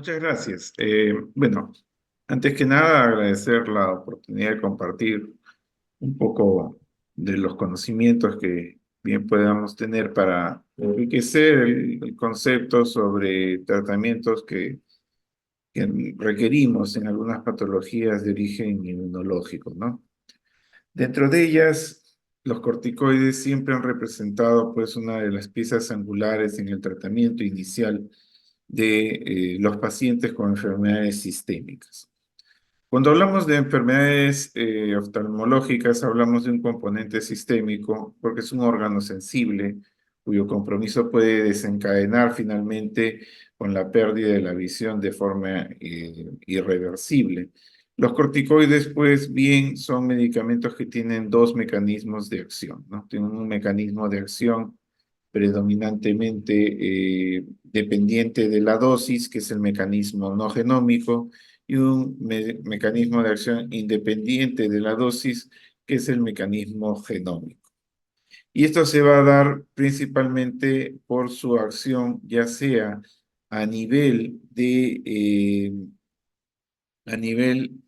Muchas gracias. Bueno, antes que nada, agradecer la oportunidad de compartir un poco de los conocimientos que bien podamos tener para enriquecer el concepto sobre tratamientos que requerimos en algunas patologías de origen inmunológico, ¿no? Dentro de ellas, los corticoides siempre han representado pues una de las piezas angulares en el tratamiento inicial de los pacientes con enfermedades sistémicas. Cuando hablamos de enfermedades oftalmológicas, hablamos de un componente sistémico porque es un órgano sensible cuyo compromiso puede desencadenar finalmente con la pérdida de la visión de forma irreversible. Los corticoides, pues bien, son medicamentos que tienen dos mecanismos de acción, ¿no? Tienen un mecanismo de acción predominantemente dependiente de la dosis, que es el mecanismo no genómico, y un mecanismo de acción independiente de la dosis, que es el mecanismo genómico. Y esto se va a dar principalmente por su acción, ya sea a nivel a nivel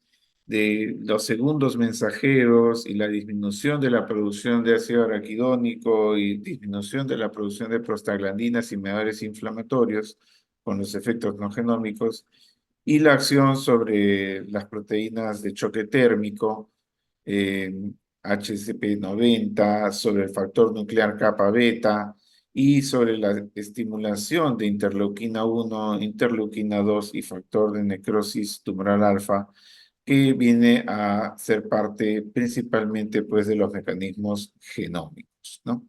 de los segundos mensajeros y la disminución de la producción de ácido araquidónico y disminución de la producción de prostaglandinas y mediadores inflamatorios con los efectos no genómicos, y la acción sobre las proteínas de choque térmico, eh, HCP90, sobre el factor nuclear kappa beta y sobre la estimulación de interleuquina 1, interleuquina 2 y factor de necrosis tumoral alfa, que viene a ser parte principalmente pues, de los mecanismos genómicos, ¿no?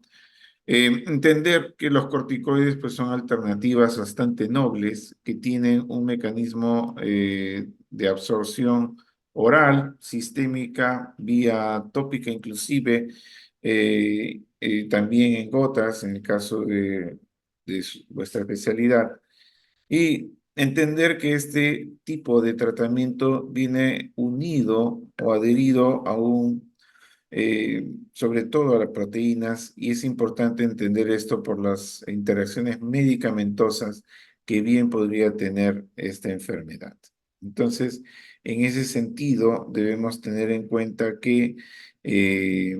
Entender que los corticoides pues, son alternativas bastante nobles que tienen un mecanismo de absorción oral, sistémica, vía tópica inclusive, también en gotas en el caso de vuestra especialidad. Y entender que este tipo de tratamiento viene unido o adherido a sobre todo a las proteínas, y es importante entender esto por las interacciones medicamentosas que bien podría tener esta enfermedad. Entonces, en ese sentido, debemos tener en cuenta que eh,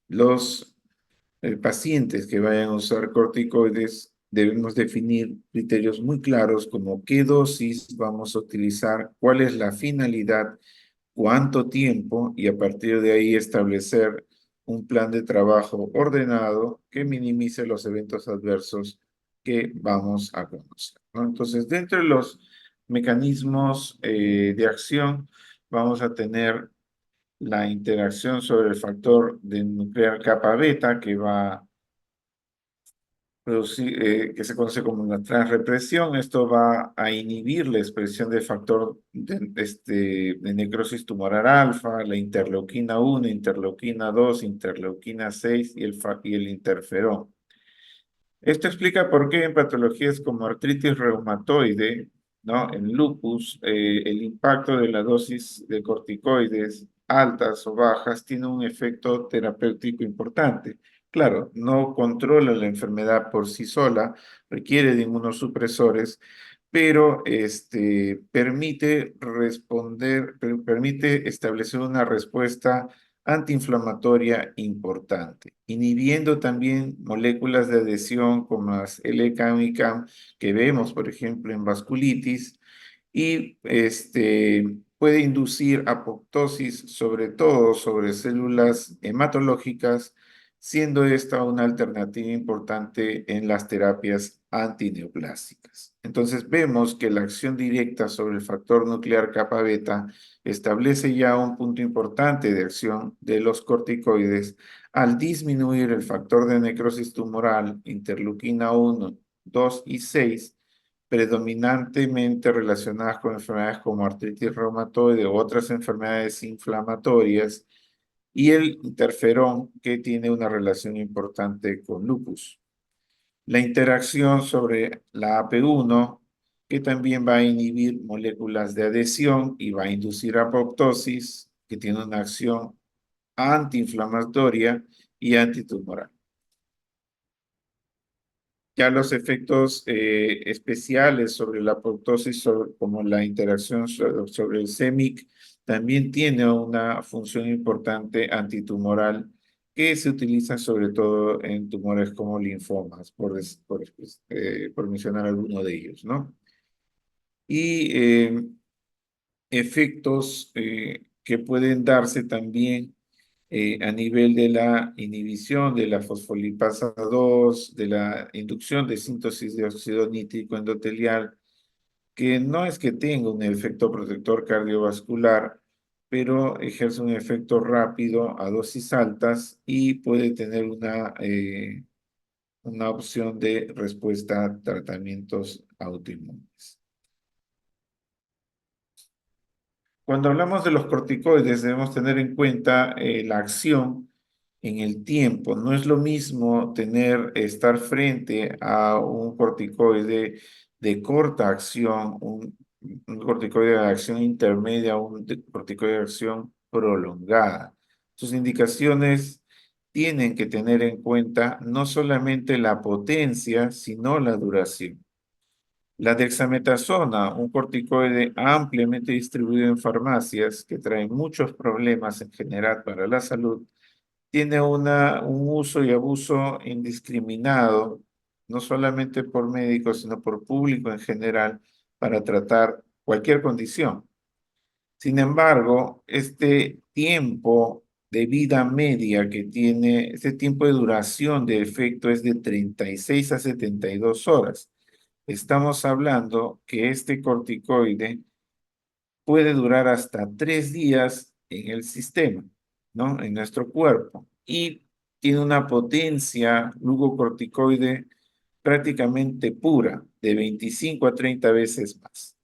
los pacientes que vayan a usar corticoides debemos definir criterios muy claros como qué dosis vamos a utilizar, cuál es la finalidad, cuánto tiempo, y a partir de ahí establecer un plan de trabajo ordenado que minimice los eventos adversos que vamos a conocer, ¿no? Entonces, dentro de los mecanismos de acción, vamos a tener la interacción sobre el factor de nuclear kappa beta que va que se conoce como una transrepresión. Esto va a inhibir la expresión del factor de necrosis tumoral alfa, la interleuquina 1, interleuquina 2, interleuquina 6 y el interferón. Esto explica por qué en patologías como artritis reumatoide, ¿no? En lupus, el impacto de la dosis de corticoides altas o bajas tiene un efecto terapéutico importante. Claro, no controla la enfermedad por sí sola, requiere de inmunosupresores, pero permite permite establecer una respuesta antiinflamatoria importante, inhibiendo también moléculas de adhesión como las LCAM y CAM que vemos, por ejemplo, en vasculitis, y puede inducir apoptosis, sobre todo sobre células hematológicas, siendo esta una alternativa importante en las terapias antineoplásicas. Entonces vemos que la acción directa sobre el factor nuclear kappa beta establece ya un punto importante de acción de los corticoides al disminuir el factor de necrosis tumoral, interleuquina 1, 2 y 6, predominantemente relacionadas con enfermedades como artritis reumatoide u otras enfermedades inflamatorias, y el interferón, que tiene una relación importante con lupus. La interacción sobre la AP1, que también va a inhibir moléculas de adhesión y va a inducir apoptosis, que tiene una acción antiinflamatoria y antitumoral. Ya los efectos especiales sobre la apoptosis, como la interacción sobre el CEMIC, también tiene una función importante antitumoral que se utiliza sobre todo en tumores como linfomas, por mencionar alguno de ellos, ¿no? Y efectos que pueden darse también a nivel de la inhibición de la fosfolipasa 2, de la inducción de síntesis de óxido nítrico endotelial, que no es que tenga un efecto protector cardiovascular, pero ejerce un efecto rápido a dosis altas y puede tener una opción de respuesta a tratamientos autoinmunes. Cuando hablamos de los corticoides, debemos tener en cuenta la acción en el tiempo. No es lo mismo estar frente a un corticoide de corta acción, un corticoide de acción intermedia, corticoide de acción prolongada. Sus indicaciones tienen que tener en cuenta no solamente la potencia, sino la duración. La dexametasona, un corticoide ampliamente distribuido en farmacias que trae muchos problemas en general para la salud, tiene un uso y abuso indiscriminado, no solamente por médicos, sino por público en general, para tratar cualquier condición. Sin embargo, este tiempo de vida media que tiene, este tiempo de duración de efecto es de 36 a 72 horas. Estamos hablando que este corticoide puede durar hasta 3 días en el sistema, ¿no? En nuestro cuerpo. Y tiene una potencia glucocorticoide prácticamente pura, de 25 a 30 veces más,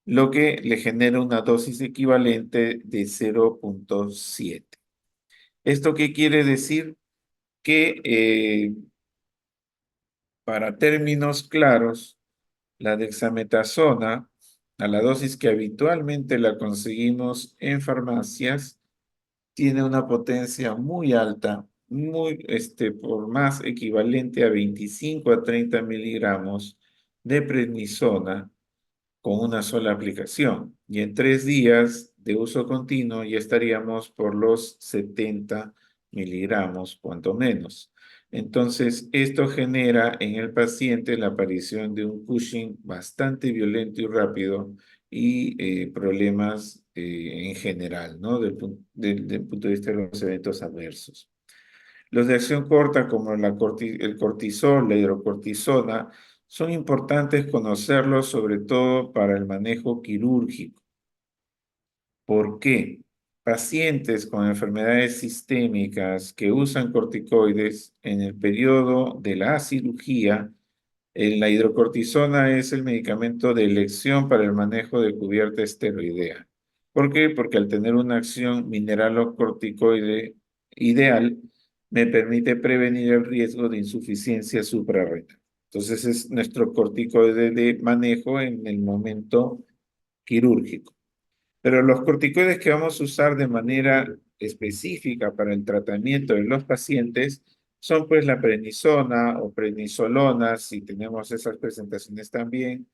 lo que le genera una dosis equivalente de 0,7. ¿Esto qué quiere decir? Que para términos claros, la dexametasona, a la dosis que habitualmente la conseguimos en farmacias, tiene una potencia muy alta, por más equivalente a 25 a 30 miligramos de prednisona con una sola aplicación. Y en 3 días de uso continuo ya estaríamos por los 70 miligramos, cuanto menos. Entonces, esto genera en el paciente la aparición de un Cushing bastante violento y rápido y problemas en general, ¿no? Del punto de vista de los eventos adversos. Los de acción corta, como el cortisol, la hidrocortisona, son importantes conocerlos sobre todo para el manejo quirúrgico. ¿Por qué? Pacientes con enfermedades sistémicas que usan corticoides en el periodo de la cirugía, la hidrocortisona es el medicamento de elección para el manejo de cubierta esteroidea. ¿Por qué? Porque al tener una acción mineralocorticoide ideal, me permite prevenir el riesgo de insuficiencia suprarrenal. Entonces es nuestro corticoide de manejo en el momento quirúrgico. Pero los corticoides que vamos a usar de manera específica para el tratamiento de los pacientes son pues la prednisona o prednisolona, si tenemos esas presentaciones también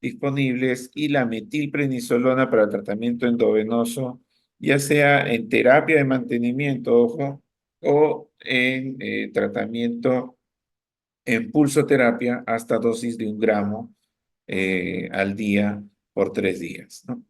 disponibles, y la metilprednisolona para tratamiento endovenoso, ya sea en terapia de mantenimiento, ojo, o en tratamiento en pulsoterapia hasta dosis de 1 gramo al día por 3 días, ¿no?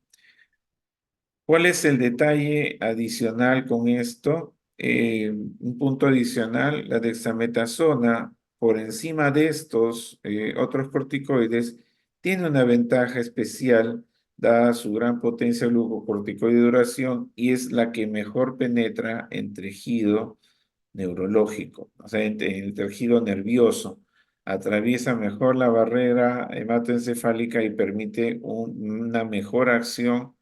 ¿Cuál es el detalle adicional con esto? Un punto adicional, la dexametasona, por encima de estos otros corticoides, tiene una ventaja especial dada su gran potencia glucocorticoide de duración y es la que mejor penetra en tejido neurológico, o sea, en el tejido nervioso. Atraviesa mejor la barrera hematoencefálica y permite una mejor acción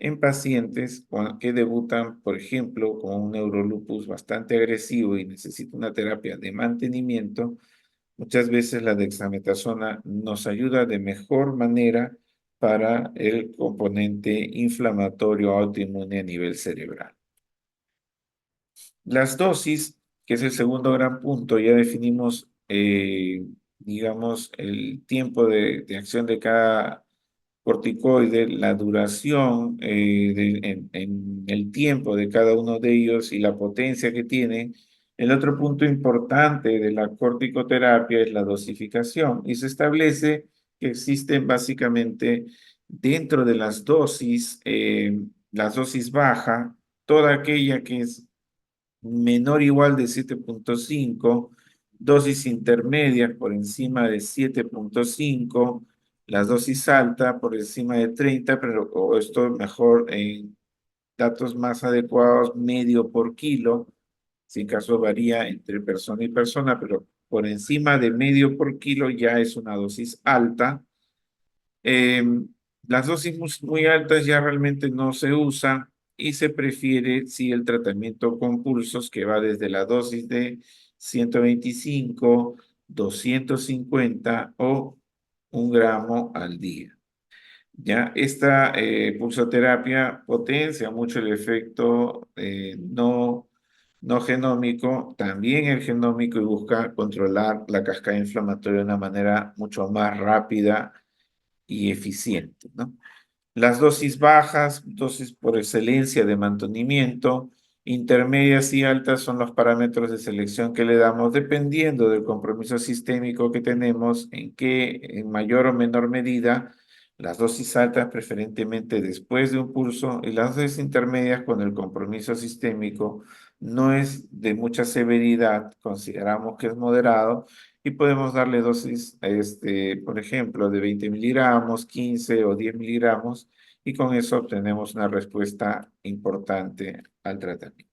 en pacientes que debutan, por ejemplo, con un neurolupus bastante agresivo y necesita una terapia de mantenimiento. Muchas veces la dexametasona nos ayuda de mejor manera para el componente inflamatorio autoinmune a nivel cerebral. Las dosis, que es el segundo gran punto, ya definimos digamos, el tiempo de acción de cada corticoide, la duración en el tiempo de cada uno de ellos y la potencia que tienen. El otro punto importante de la corticoterapia es la dosificación y se establece que existen básicamente dentro de las dosis baja, toda aquella que es menor o igual de 7,5, dosis intermedias por encima de 7,5, las dosis alta por encima de 30, pero o esto mejor en datos más adecuados, medio por kilo, si caso varía entre persona y persona, pero por encima de medio por kilo ya es una dosis alta. Eh, las dosis muy altas ya realmente no se usan y se prefiere si el tratamiento con pulsos que va desde la dosis de 125, 250 o 1 gramo al día. Ya esta pulsoterapia potencia mucho el efecto no genómico, también el genómico, y busca controlar la cascada inflamatoria de una manera mucho más rápida y eficiente, ¿no? Las dosis bajas, dosis por excelencia de mantenimiento, intermedias y altas son los parámetros de selección que le damos dependiendo del compromiso sistémico que tenemos, en que en mayor o menor medida las dosis altas preferentemente después de un pulso y las dosis intermedias con el compromiso sistémico no es de mucha severidad, consideramos que es moderado y podemos darle dosis, por ejemplo, de 20 miligramos, 15 o 10 miligramos, y con eso obtenemos una respuesta importante al tratamiento.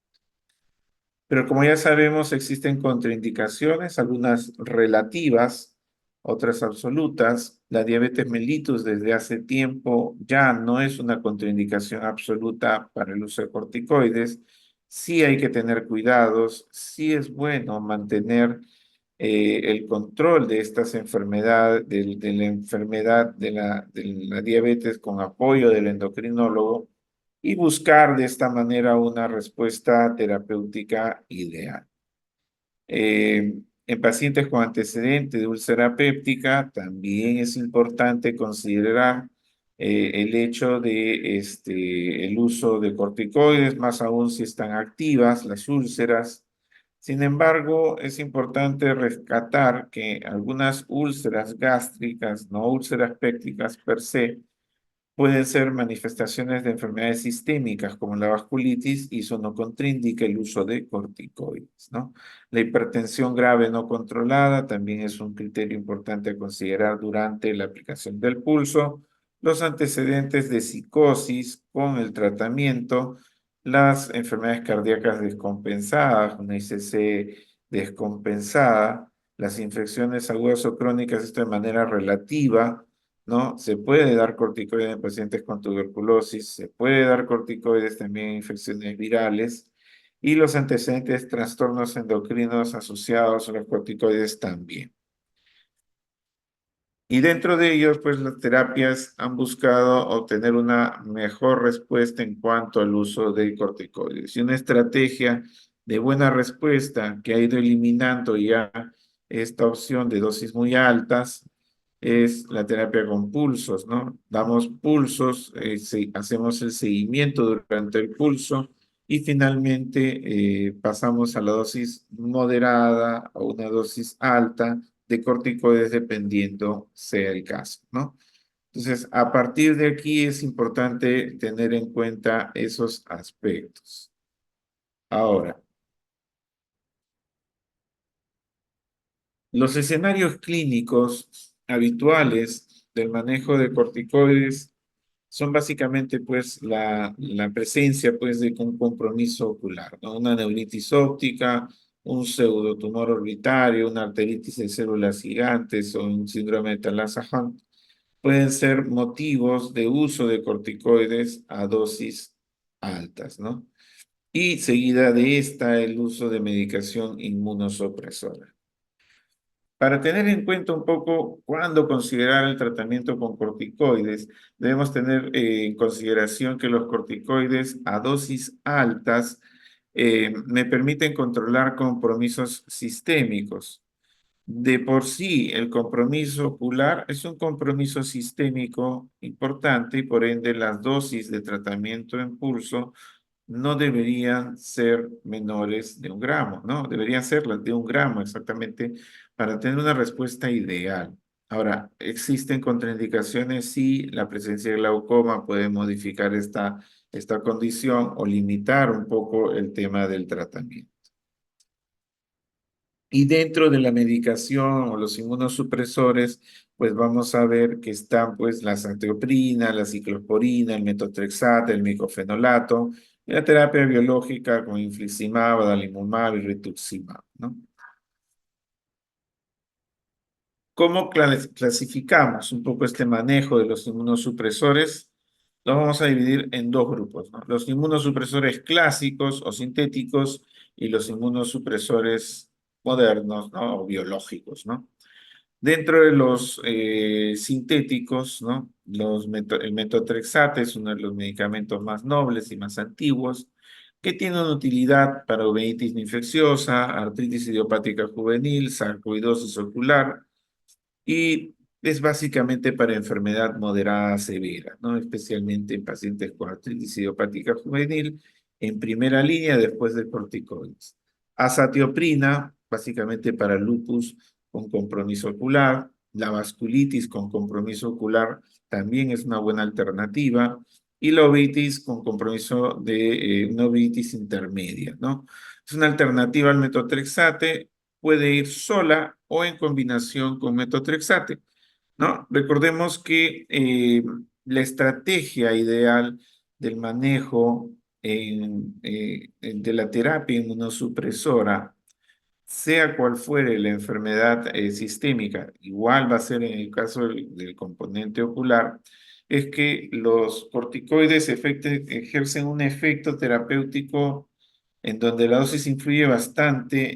Pero como ya sabemos, existen contraindicaciones, algunas relativas, otras absolutas. La diabetes mellitus desde hace tiempo ya no es una contraindicación absoluta para el uso de corticoides. Sí hay que tener cuidados, sí es bueno mantener el control de estas enfermedades, de la enfermedad de la diabetes con apoyo del endocrinólogo y buscar de esta manera una respuesta terapéutica ideal. En pacientes con antecedentes de úlcera péptica también es importante considerar el hecho de el uso de corticoides, más aún si están activas las úlceras. Sin embargo, es importante rescatar que algunas úlceras gástricas, no úlceras pépticas per se, pueden ser manifestaciones de enfermedades sistémicas como la vasculitis y eso no contraindica el uso de corticoides, ¿no? La hipertensión grave no controlada también es un criterio importante a considerar durante la aplicación del pulso. Los antecedentes de psicosis con el tratamiento, las enfermedades cardíacas descompensadas, una ICC descompensada, las infecciones agudas o crónicas, esto de manera relativa, ¿no? Se puede dar corticoides en pacientes con tuberculosis, se puede dar corticoides también en infecciones virales y los antecedentes trastornos endocrinos asociados a los corticoides también. Y dentro de ellos, pues las terapias han buscado obtener una mejor respuesta en cuanto al uso de corticoides. Y una estrategia de buena respuesta que ha ido eliminando ya esta opción de dosis muy altas es la terapia con pulsos, ¿no? Damos pulsos, hacemos el seguimiento durante el pulso y finalmente pasamos a la dosis moderada o una dosis alta de corticoides dependiendo sea el caso, ¿no? Entonces, a partir de aquí es importante tener en cuenta esos aspectos. Ahora, los escenarios clínicos habituales del manejo de corticoides son básicamente pues la presencia pues de un compromiso ocular, ¿no? Una neuritis óptica, un pseudotumor orbitario, una arteritis de células gigantes o un síndrome de Talasa-Hunt pueden ser motivos de uso de corticoides a dosis altas, ¿no? Y seguida de esta el uso de medicación inmunosupresora. Para tener en cuenta un poco cuándo considerar el tratamiento con corticoides, debemos tener en consideración que los corticoides a dosis altas me permiten controlar compromisos sistémicos. De por sí, el compromiso ocular es un compromiso sistémico importante y por ende las dosis de tratamiento en pulso no deberían ser menores de 1 gramo, ¿no? Deberían ser las de 1 gramo exactamente para tener una respuesta ideal. Ahora, ¿existen contraindicaciones? Sí, la presencia de glaucoma puede modificar esta condición o limitar un poco el tema del tratamiento. Y dentro de la medicación o los inmunosupresores, pues vamos a ver que están pues la citioprina, la ciclosporina, el metotrexato, el micofenolato, y la terapia biológica con infliximab, adalimumab y rituximab, ¿no? ¿Cómo clasificamos un poco este manejo de los inmunosupresores? Lo vamos a dividir en dos grupos, ¿no? Los inmunosupresores clásicos o sintéticos y los inmunosupresores modernos, ¿no? O biológicos, ¿no? Dentro de los sintéticos, ¿no? El metotrexate es uno de los medicamentos más nobles y más antiguos que tiene una utilidad para uveitis no infecciosa, artritis idiopática juvenil, sarcoidosis ocular, y es básicamente para enfermedad moderada severa, ¿no? Especialmente en pacientes con artritis idiopática juvenil, en primera línea después de corticoides. Azatioprina, básicamente para lupus con compromiso ocular, la vasculitis con compromiso ocular también es una buena alternativa, y la uveitis con compromiso de una uveitis intermedia, ¿no? Es una alternativa al metotrexate, puede ir sola o en combinación con metotrexate, ¿no? Recordemos que la estrategia ideal del manejo de la terapia inmunosupresora, sea cual fuere la enfermedad sistémica, igual va a ser en el caso del componente ocular, es que los corticoides ejercen un efecto terapéutico en donde la dosis influye bastante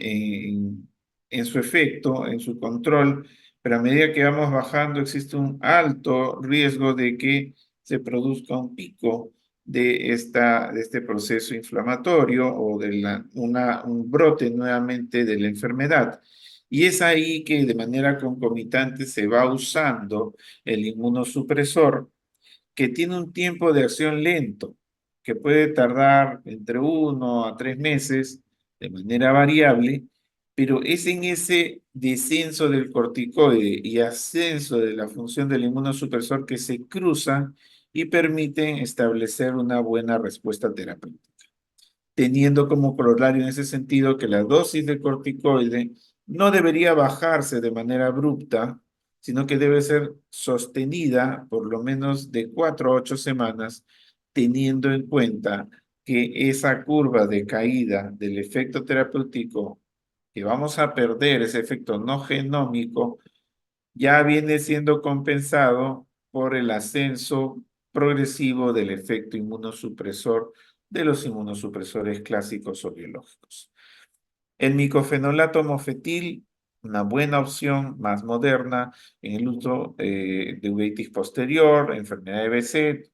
en su efecto, en su control, pero a medida que vamos bajando existe un alto riesgo de que se produzca un pico de este proceso inflamatorio o un brote nuevamente de la enfermedad. Y es ahí que de manera concomitante se va usando el inmunosupresor, que tiene un tiempo de acción lento, que puede tardar entre 1 a 3 meses de manera variable, pero es en ese descenso del corticoide y ascenso de la función del inmunosupresor que se cruzan y permiten establecer una buena respuesta terapéutica, teniendo como corolario en ese sentido que la dosis de corticoide no debería bajarse de manera abrupta, sino que debe ser sostenida por lo menos de 4 a 8 semanas, teniendo en cuenta que esa curva de caída del efecto terapéutico que vamos a perder, ese efecto no genómico, ya viene siendo compensado por el ascenso progresivo del efecto inmunosupresor de los inmunosupresores clásicos o biológicos. El micofenolato mofetil, una buena opción más moderna en el uso de uveitis posterior, enfermedad de BC,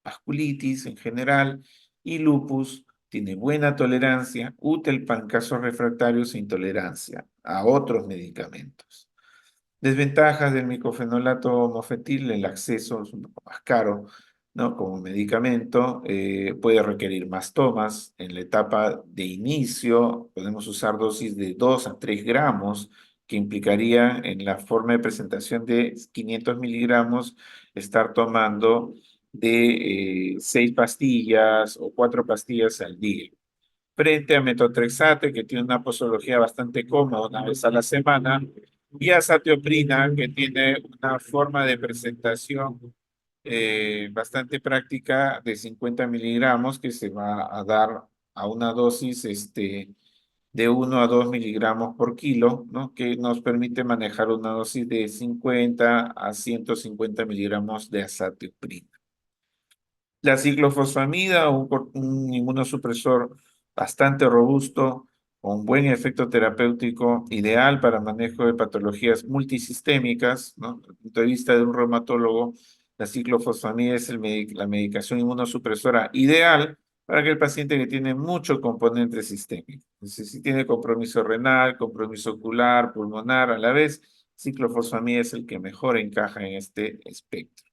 vasculitis en general y lupus. Tiene buena tolerancia, útil para casos refractarios e intolerancia a otros medicamentos. Desventajas del micofenolato mofetil: el acceso es un poco más caro, ¿no? Como medicamento, puede requerir más tomas. En la etapa de inicio podemos usar dosis de 2 a 3 gramos, que implicaría en la forma de presentación de 500 miligramos estar tomando de 6 pastillas o 4 pastillas al día, frente a metotrexate, que tiene una posología bastante cómoda, 1 vez a la semana, y a azatioprina, que tiene una forma de presentación bastante práctica de 50 miligramos, que se va a dar a una dosis de 1 a 2 miligramos por kilo, ¿no? Que nos permite manejar una dosis de 50 a 150 miligramos de azatioprina. La ciclofosfamida, un inmunosupresor bastante robusto, con buen efecto terapéutico, ideal para manejo de patologías multisistémicas, ¿no? Desde el punto de vista de un reumatólogo, la ciclofosfamida es la medicación inmunosupresora ideal para aquel paciente que tiene mucho componente sistémico. Entonces, si tiene compromiso renal, compromiso ocular, pulmonar, a la vez, ciclofosfamida es el que mejor encaja en este espectro.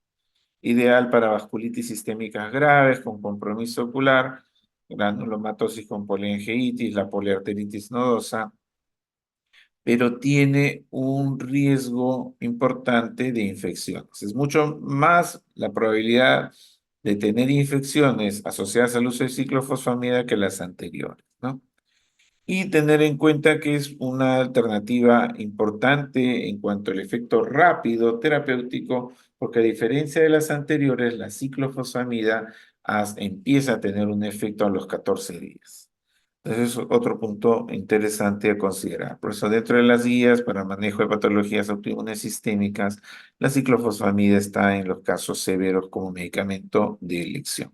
Ideal para vasculitis sistémicas graves con compromiso ocular, granulomatosis con poliangiitis, la poliarteritis nodosa, pero tiene un riesgo importante de infecciones. Es mucho más la probabilidad de tener infecciones asociadas al uso de ciclofosfamida que las anteriores, ¿no? Y tener en cuenta que es una alternativa importante en cuanto al efecto rápido terapéutico, porque a diferencia de las anteriores, la ciclofosfamida empieza a tener un efecto a los 14 días. Entonces, es otro punto interesante a considerar. Por eso, dentro de las guías para manejo de patologías autoinmunes sistémicas, la ciclofosfamida está en los casos severos como medicamento de elección.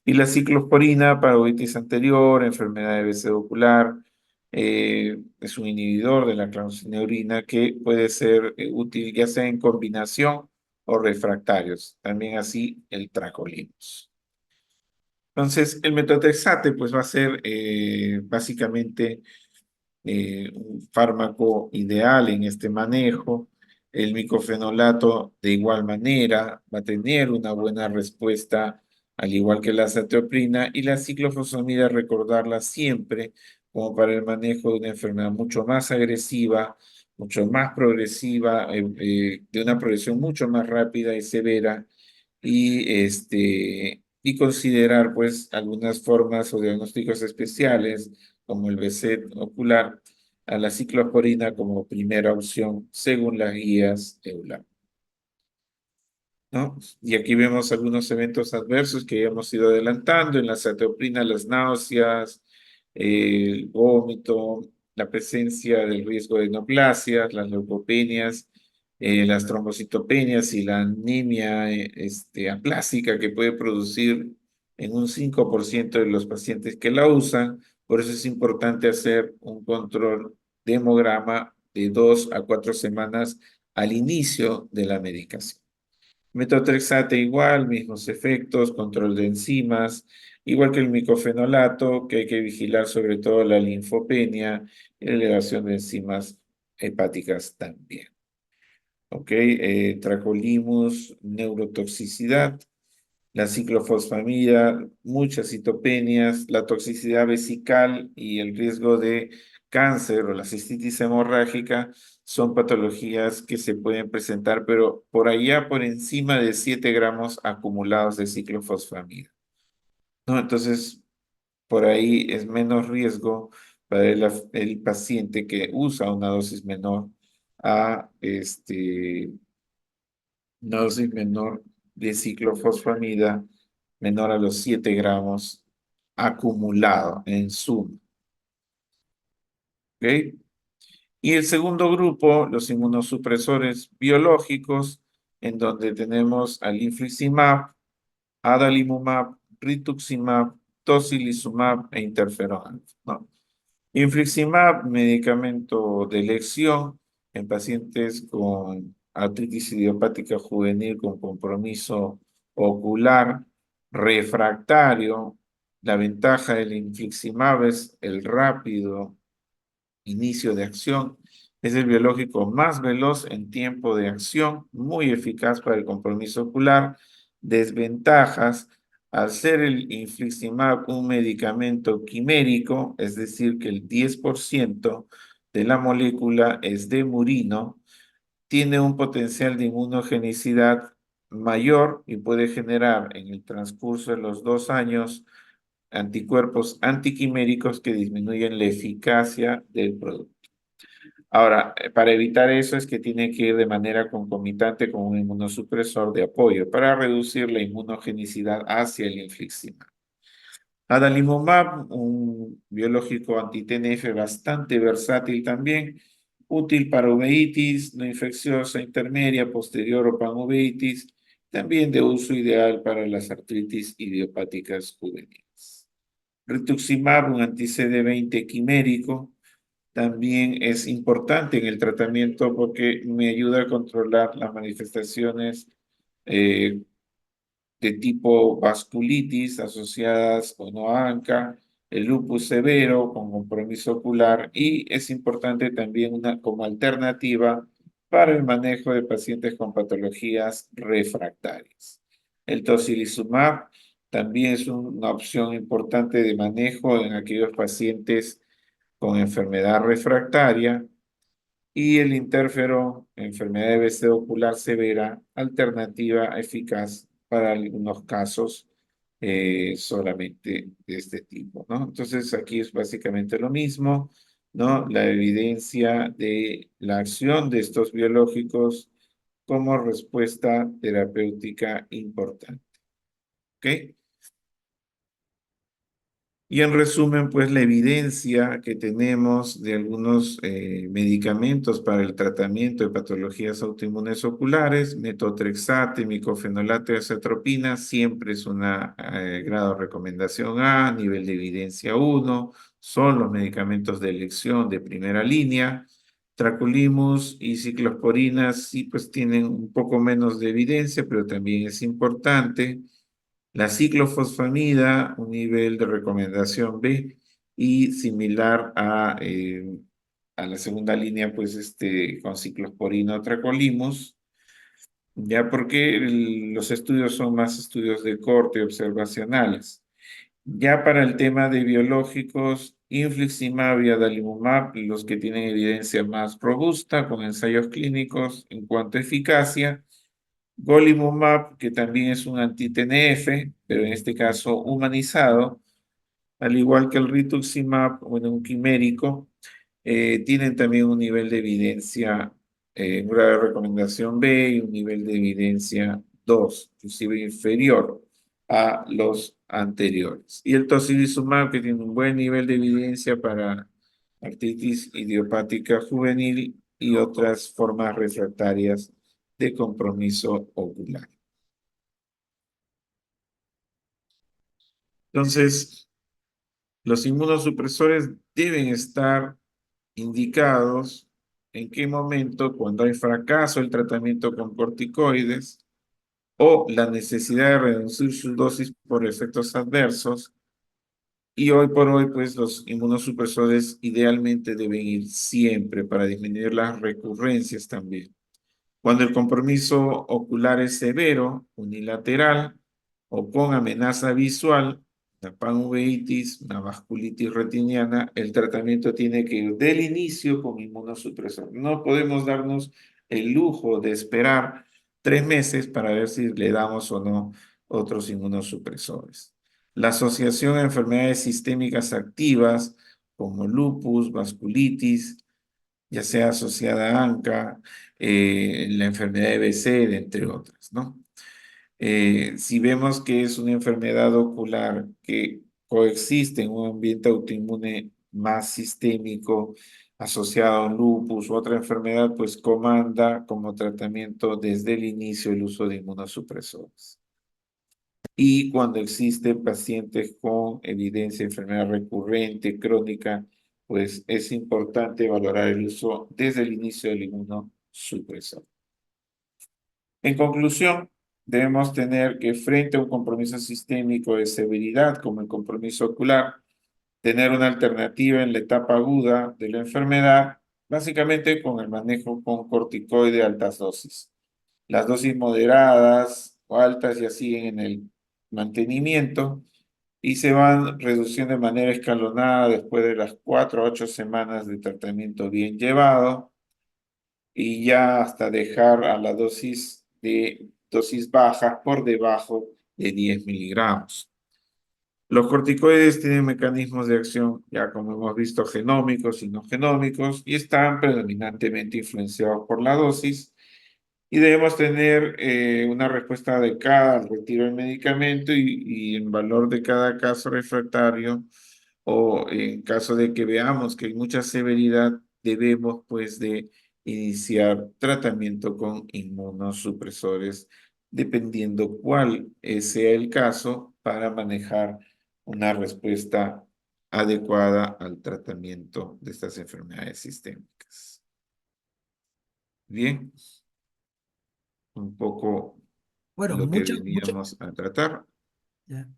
Y la ciclosporina para otitis anterior, enfermedad de BC ocular, es un inhibidor de la clausineurina que puede ser útil ya sea en combinación o refractarios. También así el tracolimus. Entonces, el metotrexate pues va a ser básicamente un fármaco ideal en este manejo. El micofenolato de igual manera va a tener una buena respuesta, al igual que la azathioprina, y la ciclofosfamida recordarla siempre como para el manejo de una enfermedad mucho más agresiva, mucho más progresiva, de una progresión mucho más rápida y severa, y considerar pues algunas formas o diagnósticos especiales como el BCET ocular a la ciclosporina como primera opción según las guías EULAR, ¿no? Y aquí vemos algunos eventos adversos que ya hemos ido adelantando. En la cetoprina, las náuseas, el vómito, la presencia del riesgo de neoplasias, las leucopenias, las trombocitopenias y la anemia aplásica que puede producir en un 5% de los pacientes que la usan. Por eso es importante hacer un control de hemograma de 2 a 4 semanas al inicio de la medicación. Metotrexate igual, mismos efectos, control de enzimas, igual que el micofenolato, que hay que vigilar sobre todo la linfopenia y la elevación de enzimas hepáticas también. ¿Ok? Tracolimus, neurotoxicidad, la ciclofosfamida, muchas citopenias, la toxicidad vesical y el riesgo de cáncer o la cistitis hemorrágica son patologías que se pueden presentar, pero por allá por encima de 7 gramos acumulados de ciclofosfamida, ¿no? Entonces, por ahí es menos riesgo para el paciente que usa una dosis menor a una dosis menor de ciclofosfamida menor a los 7 gramos acumulado en suma. ¿Ok? Y el segundo grupo, los inmunosupresores biológicos, en donde tenemos al infliximab, adalimumab, rituximab, tocilizumab e interferón, ¿no? Infliximab, medicamento de elección en pacientes con artritis idiopática juvenil con compromiso ocular refractario. La ventaja del infliximab es el rápido inicio de acción. Es el biológico más veloz en tiempo de acción, muy eficaz para el compromiso ocular. Desventajas: al ser el infliximab un medicamento quimérico, es decir, que el 10% de la molécula es de murino, tiene un potencial de inmunogenicidad mayor y puede generar en el transcurso de los 2 años anticuerpos antiquiméricos que disminuyen la eficacia del producto. Ahora, para evitar eso es que tiene que ir de manera concomitante con un inmunosupresor de apoyo para reducir la inmunogenicidad hacia el infliximab. Adalimumab, un biológico anti-TNF bastante versátil también, útil para uveitis no infecciosa intermedia, posterior o panuveitis, también de uso ideal para las artritis idiopáticas juveniles. Rituximab, un anti-CD20 quimérico, también es importante en el tratamiento porque me ayuda a controlar las manifestaciones de tipo vasculitis asociadas con OANCA, el lupus severo con compromiso ocular y es importante también como alternativa para el manejo de pacientes con patologías refractarias. El tocilizumab también es una opción importante de manejo en aquellos pacientes con enfermedad refractaria y el interferón, enfermedad de BC ocular severa, alternativa eficaz para algunos casos solamente de este tipo, ¿no? Entonces aquí es básicamente lo mismo, ¿no? La evidencia de la acción de estos biológicos como respuesta terapéutica importante, ¿ok? Y en resumen, pues la evidencia que tenemos de algunos medicamentos para el tratamiento de patologías autoinmunes oculares, metotrexate, micofenolato y acetropina, siempre es una grado de recomendación A, nivel de evidencia 1, son los medicamentos de elección de primera línea. Traculimus y ciclosporina sí pues tienen un poco menos de evidencia, pero también es importante. La ciclofosfamida, un nivel de recomendación B y similar a la segunda línea, pues con ciclosporina o tacrolimus, ya porque los estudios son más estudios de corte observacionales. Ya para el tema de biológicos, infliximab y adalimumab, los que tienen evidencia más robusta con ensayos clínicos en cuanto a eficacia, golimumab, que también es un anti-TNF, pero en este caso humanizado, al igual que el rituximab, bueno, un quimérico, tienen también un nivel de evidencia, un grado de recomendación B y un nivel de evidencia 2, inclusive inferior a los anteriores. Y el tocilizumab, que tiene un buen nivel de evidencia para artritis idiopática juvenil y otras formas refractarias de compromiso ocular. Entonces, los inmunosupresores deben estar indicados en qué momento, cuando hay fracaso del tratamiento con corticoides o la necesidad de reducir su dosis por efectos adversos. Y hoy por hoy, pues los inmunosupresores idealmente deben ir siempre para disminuir las recurrencias también. Cuando el compromiso ocular es severo, unilateral o con amenaza visual, una panuveitis, una vasculitis retiniana, el tratamiento tiene que ir del inicio con inmunosupresor. No podemos darnos el lujo de esperar 3 meses para ver si le damos o no otros inmunosupresores. La asociación a enfermedades sistémicas activas como lupus, vasculitis, ya sea asociada a ANCA, la enfermedad de BC, entre otras, ¿no? Si vemos que es una enfermedad ocular que coexiste en un ambiente autoinmune más sistémico, asociado a un lupus u otra enfermedad, pues comanda como tratamiento desde el inicio el uso de inmunosupresores. Y cuando existen pacientes con evidencia de enfermedad recurrente, crónica, pues es importante valorar el uso desde el inicio del inmunosupresor. En conclusión, debemos tener que frente a un compromiso sistémico de severidad como el compromiso ocular, tener una alternativa en la etapa aguda de la enfermedad, básicamente con el manejo con corticoide de altas dosis. Las dosis moderadas o altas ya siguen en el mantenimiento y se van reduciendo de manera escalonada después de las 4 a 8 semanas de tratamiento bien llevado y ya hasta dejar a la dosis baja por debajo de 10 miligramos. Los corticoides tienen mecanismos de acción, ya como hemos visto, genómicos y no genómicos, y están predominantemente influenciados por la dosis, y debemos tener una respuesta adecuada al retiro del medicamento y en valor de cada caso refractario, o en caso de que veamos que hay mucha severidad, debemos pues de iniciar tratamiento con inmunosupresores, dependiendo cuál sea el caso para manejar una respuesta adecuada al tratamiento de estas enfermedades sistémicas. Bien, un poco Bueno, lo que veníamos a tratar. ya,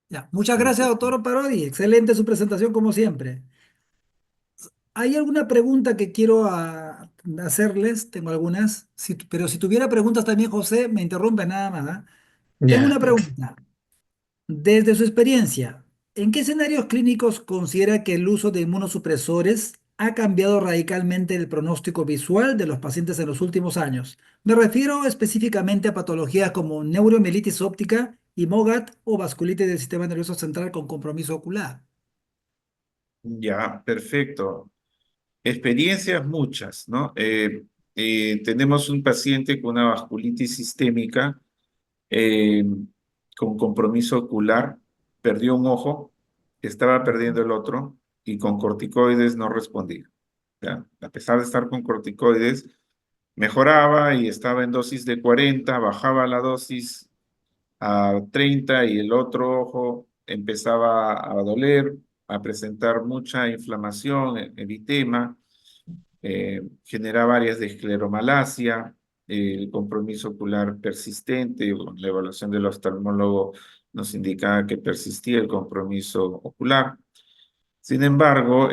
ya. Muchas gracias, Entonces, doctor Parodi. Excelente su presentación, como siempre. ¿Hay alguna pregunta que quiero hacerles? Tengo algunas, pero si tuviera preguntas también, José, me interrumpe nada más, ¿ah? Tengo ya. una pregunta. Desde su experiencia, ¿en qué escenarios clínicos considera que el uso de inmunosupresores ha cambiado radicalmente el pronóstico visual de los pacientes en los últimos años? Me refiero específicamente a patologías como neuromielitis óptica y MOGAT o vasculitis del sistema nervioso central con compromiso ocular. Ya, perfecto. Experiencias muchas, ¿no? Tenemos un paciente con una vasculitis sistémica, eh, con compromiso ocular, perdió un ojo, estaba perdiendo el otro y con corticoides no respondía. ¿Ya? A pesar de estar con corticoides, mejoraba y estaba en dosis de 40, bajaba la dosis a 30 y el otro ojo empezaba a doler, a presentar mucha inflamación, eritema, generaba áreas de escleromalacia, el compromiso ocular persistente, bueno, la evaluación del oftalmólogo nos indicaba que persistía el compromiso ocular. Sin embargo,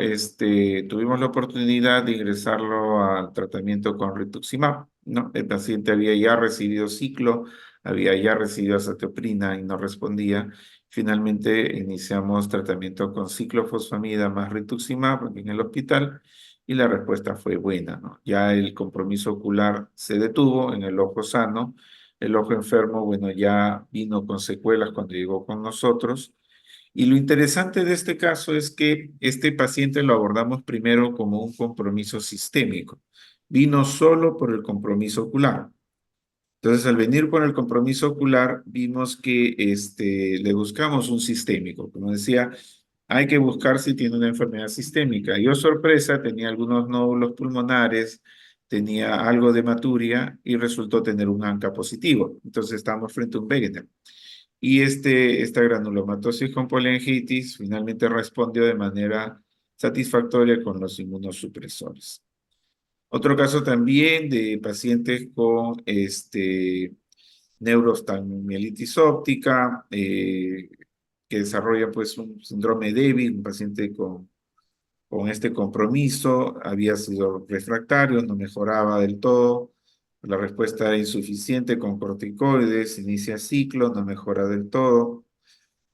tuvimos la oportunidad de ingresarlo al tratamiento con rituximab, ¿no? El paciente había ya recibido ciclo, había ya recibido azathioprina y no respondía. Finalmente iniciamos tratamiento con ciclofosfamida más rituximab en el hospital y la respuesta fue buena, ¿no? Ya el compromiso ocular se detuvo en el ojo sano, el ojo enfermo, bueno, ya vino con secuelas cuando llegó con nosotros. Y lo interesante de este caso es que este paciente lo abordamos primero como un compromiso sistémico. Vino solo por el compromiso ocular. Entonces, al venir por el compromiso ocular, vimos que le buscamos un sistémico. Como decía, hay que buscar si tiene una enfermedad sistémica. Yo, sorpresa, tenía algunos nódulos pulmonares, tenía algo de hematuria y resultó tener un ANCA positivo. Entonces, estamos frente a un Wegener. Y esta granulomatosis con polengitis finalmente respondió de manera satisfactoria con los inmunosupresores. Otro caso también de pacientes con neuroftalmomielitis óptica, que desarrolla pues un síndrome débil, un paciente con este compromiso, había sido refractario, no mejoraba del todo, la respuesta era insuficiente con corticoides, inicia ciclo, no mejora del todo,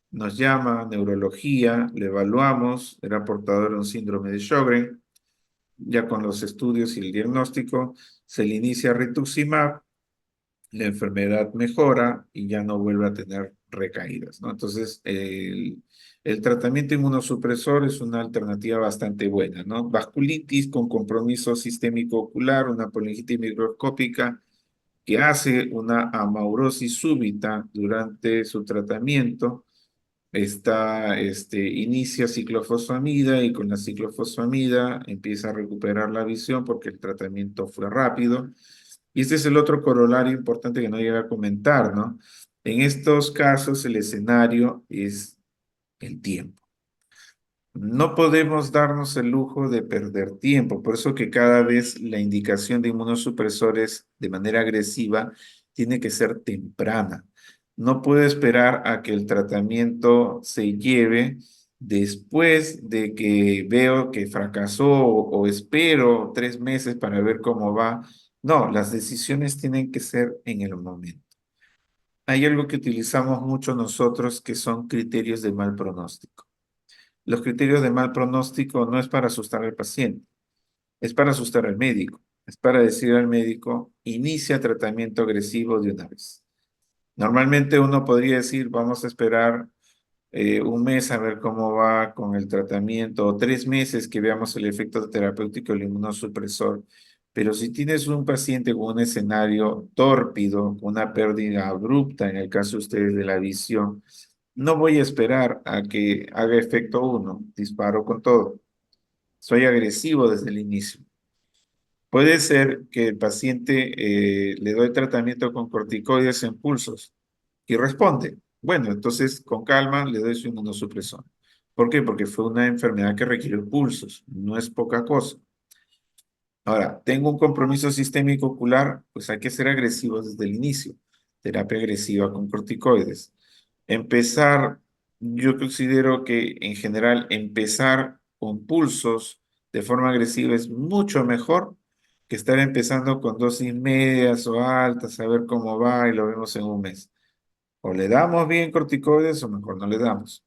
nos llama neurología, le evaluamos, era portador de un síndrome de Sjögren, ya con los estudios y el diagnóstico, se le inicia rituximab, la enfermedad mejora y ya no vuelve a tener recaídas, ¿no? Entonces, el tratamiento inmunosupresor es una alternativa bastante buena, ¿no? Vasculitis con compromiso sistémico ocular, una polingitis microscópica que hace una amaurosis súbita durante su tratamiento, inicia ciclofosfamida y con la ciclofosfamida empieza a recuperar la visión porque el tratamiento fue rápido. Y este es el otro corolario importante que no llega a comentar, ¿no? En estos casos el escenario es el tiempo. No podemos darnos el lujo de perder tiempo, por eso que cada vez la indicación de inmunosupresores de manera agresiva tiene que ser temprana. No puedo esperar a que el tratamiento se lleve después de que veo que fracasó o espero 3 meses para ver cómo va. No, las decisiones tienen que ser en el momento. Hay algo que utilizamos mucho nosotros que son criterios de mal pronóstico. Los criterios de mal pronóstico no es para asustar al paciente, es para asustar al médico, es para decir al médico, inicia tratamiento agresivo de una vez. Normalmente uno podría decir, vamos a esperar un mes a ver cómo va con el tratamiento, o 3 meses que veamos el efecto terapéutico del inmunosupresor. Pero si tienes un paciente con un escenario tórpido, una pérdida abrupta, en el caso de ustedes de la visión, no voy a esperar a que haga efecto uno, disparo con todo. Soy agresivo desde el inicio. Puede ser que el paciente le doy tratamiento con corticoides en pulsos y responde. Bueno, entonces con calma le doy su inmunosupresor. ¿Por qué? Porque fue una enfermedad que requiere pulsos, no es poca cosa. Ahora, tengo un compromiso sistémico ocular, pues hay que ser agresivos desde el inicio. terapia agresiva con corticoides. Empezar, yo considero que en general empezar con pulsos de forma agresiva es mucho mejor que estar empezando con dosis medias o altas, a ver cómo va y lo vemos en un mes. O le damos bien corticoides o mejor no le damos.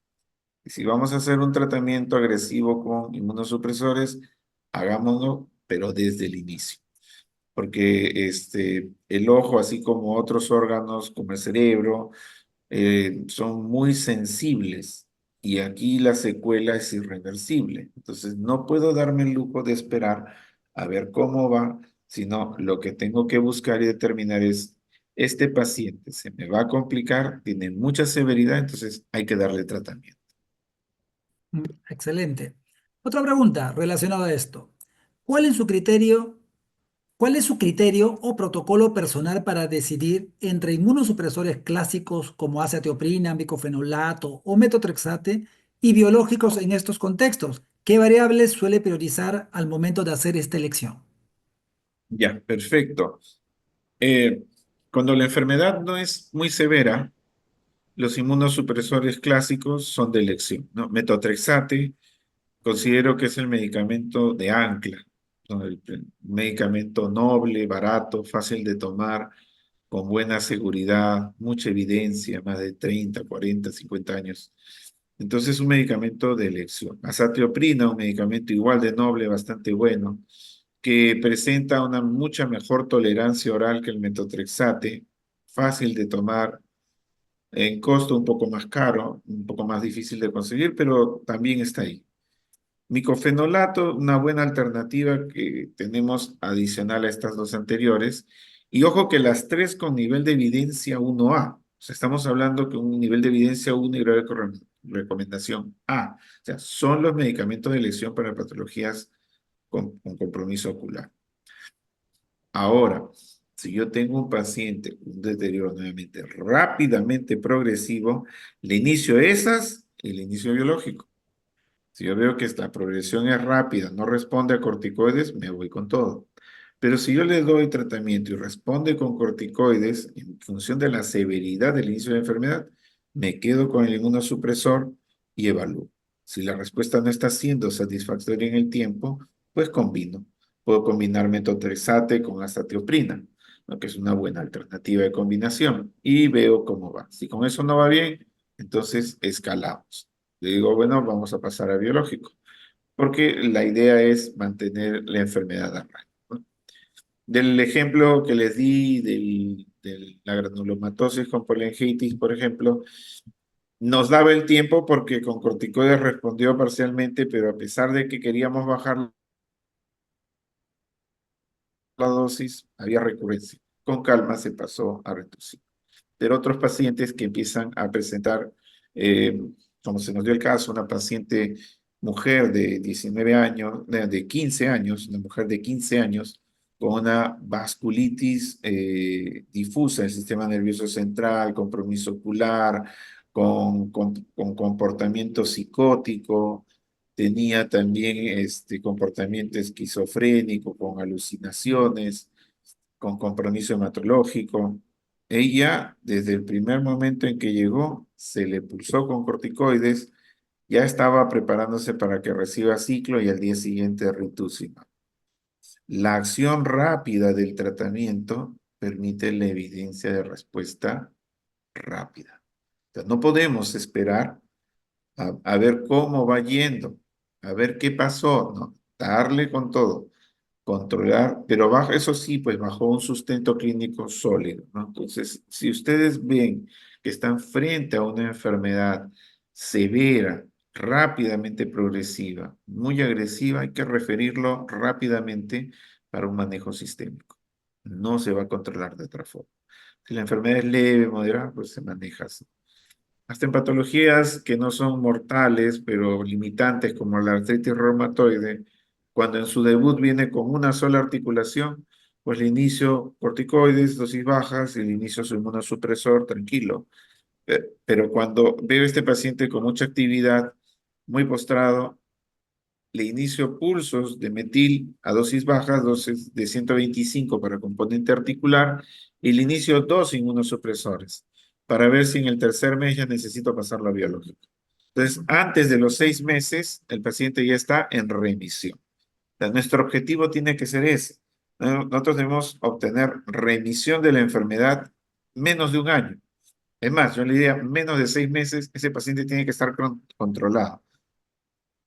Y si vamos a hacer un tratamiento agresivo con inmunosupresores, hagámoslo, pero desde el inicio. Porque el ojo, así como otros órganos, como el cerebro, son muy sensibles y aquí la secuela es irreversible. Entonces, no puedo darme el lujo de esperar a ver cómo va, sino lo que tengo que buscar y determinar es, este paciente se me va a complicar, tiene mucha severidad, entonces hay que darle tratamiento. Excelente. Otra pregunta relacionada a esto. ¿Cuál es su criterio, ¿Cuál es su criterio o protocolo personal para decidir entre inmunosupresores clásicos como azathioprina, micofenolato o metotrexate y biológicos en estos contextos? ¿Qué variables suele priorizar al momento de hacer esta elección? Ya, perfecto. Eh, Cuando la enfermedad no es muy severa, los inmunosupresores clásicos son de elección, ¿no? Metotrexate considero que es el medicamento de ancla, ¿no? El medicamento noble, barato, fácil de tomar, con buena seguridad, mucha evidencia, más de 30, 40, 50 años. Entonces, un medicamento de elección. Azatioprina, un medicamento igual de noble, bastante bueno, que presenta una mucha mejor tolerancia oral que el metotrexate, fácil de tomar, en costo un poco más caro, un poco más difícil de conseguir, pero también está ahí. Micofenolato, una buena alternativa que tenemos adicional a estas dos anteriores. Y ojo que las tres con nivel de evidencia 1A. O sea, estamos hablando que un nivel de evidencia 1 y grado de recomendación A. O sea, son los medicamentos de elección para patologías con compromiso ocular. Ahora, si yo tengo un paciente, un deterioro nuevamente rápidamente progresivo, le inicio esas y le inicio biológico. Si yo veo que la progresión es rápida, no responde a corticoides, me voy con todo. Pero si yo le doy tratamiento y responde con corticoides, en función de la severidad del inicio de la enfermedad, me quedo con el inmunosupresor y evalúo. Si la respuesta no está siendo satisfactoria en el tiempo, pues combino. Puedo combinar metotrexate con azatioprina, ¿no? Que es una buena alternativa de combinación, y veo cómo va. Si con eso no va bien, entonces escalamos. Le digo, bueno, vamos a pasar a biológico, porque la idea es mantener la enfermedad a raya, ¿no? Del ejemplo que les di de la granulomatosis con polyangiitis, por ejemplo, nos daba el tiempo porque con corticoides respondió parcialmente, pero a pesar de que queríamos bajar la dosis, había recurrencia. Con calma se pasó a reducir. Pero otros pacientes que empiezan a presentar, eh, como se nos dio el caso, una paciente mujer de 19 años, de 15 años, una mujer de 15 años, con una vasculitis difusa del sistema nervioso central, compromiso ocular, con comportamiento psicótico, tenía también comportamiento esquizofrénico, con alucinaciones, con compromiso hematológico. Ella, desde el primer momento en que llegó, se le pulsó con corticoides, ya estaba preparándose para que reciba ciclo y al día siguiente rituximab. La acción rápida del tratamiento permite la evidencia de respuesta rápida. O sea, no podemos esperar a ver cómo va yendo, a ver qué pasó, ¿no? Darle con todo, controlar, pero bajo, eso sí, pues bajo un sustento clínico sólido, ¿no? Entonces, si ustedes ven que están frente a una enfermedad severa, rápidamente progresiva, muy agresiva, hay que referirlo rápidamente para un manejo sistémico. No se va a controlar de otra forma. Si la enfermedad es leve, moderada, pues se maneja así. Hasta en patologías que no son mortales, pero limitantes como la artritis reumatoide, cuando en su debut viene con una sola articulación, pues le inicio corticoides, dosis bajas, y le inicio su inmunosupresor, tranquilo. Pero cuando veo a este paciente con mucha actividad, muy postrado, le inicio pulsos de metil a dosis bajas, dosis de 125 para componente articular, y le inicio dos inmunosupresores para ver si en el tercer mes ya necesito pasarlo a biológico. Entonces, antes de los 6 meses, el paciente ya está en remisión. O sea, nuestro objetivo tiene que ser ese. Nosotros debemos obtener remisión de la enfermedad menos de un año. Es más, yo le diría menos de 6 meses, ese paciente tiene que estar controlado.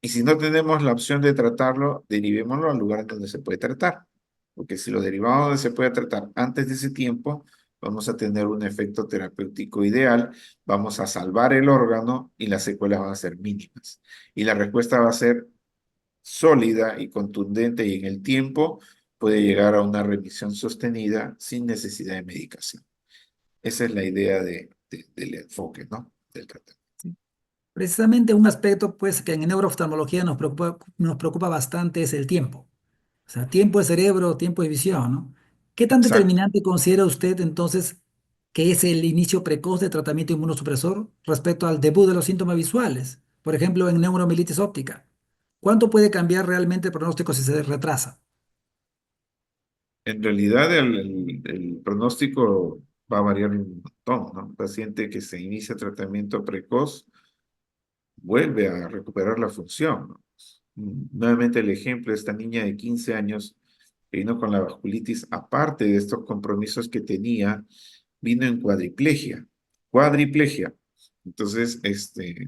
Y si no tenemos la opción de tratarlo, derivémoslo al lugar donde se puede tratar. Porque si lo derivamos donde se puede tratar antes de ese tiempo, vamos a tener un efecto terapéutico ideal, vamos a salvar el órgano y las secuelas van a ser mínimas. Y la respuesta va a ser sólida y contundente y en el tiempo puede llegar a una remisión sostenida sin necesidad de medicación. Esa es la idea del enfoque, ¿no? Del tratamiento. Precisamente un aspecto pues, que en neurooftalmología nos preocupa bastante es el tiempo. O sea, tiempo de cerebro, tiempo de visión, ¿no? ¿Qué tan Exacto. determinante considera usted entonces que es el inicio precoz de tratamiento inmunosupresor respecto al debut de los síntomas visuales? Por ejemplo, en neuromielitis óptica. ¿Cuánto puede cambiar realmente el pronóstico si se retrasa? En realidad el pronóstico va a variar un montón, ¿no? Un paciente que se inicia tratamiento precoz vuelve a recuperar la función, ¿no? Nuevamente el ejemplo de esta niña de 15 años que vino con la vasculitis, aparte de estos compromisos que tenía, vino en cuadriplegia. Cuadriplegia. Entonces,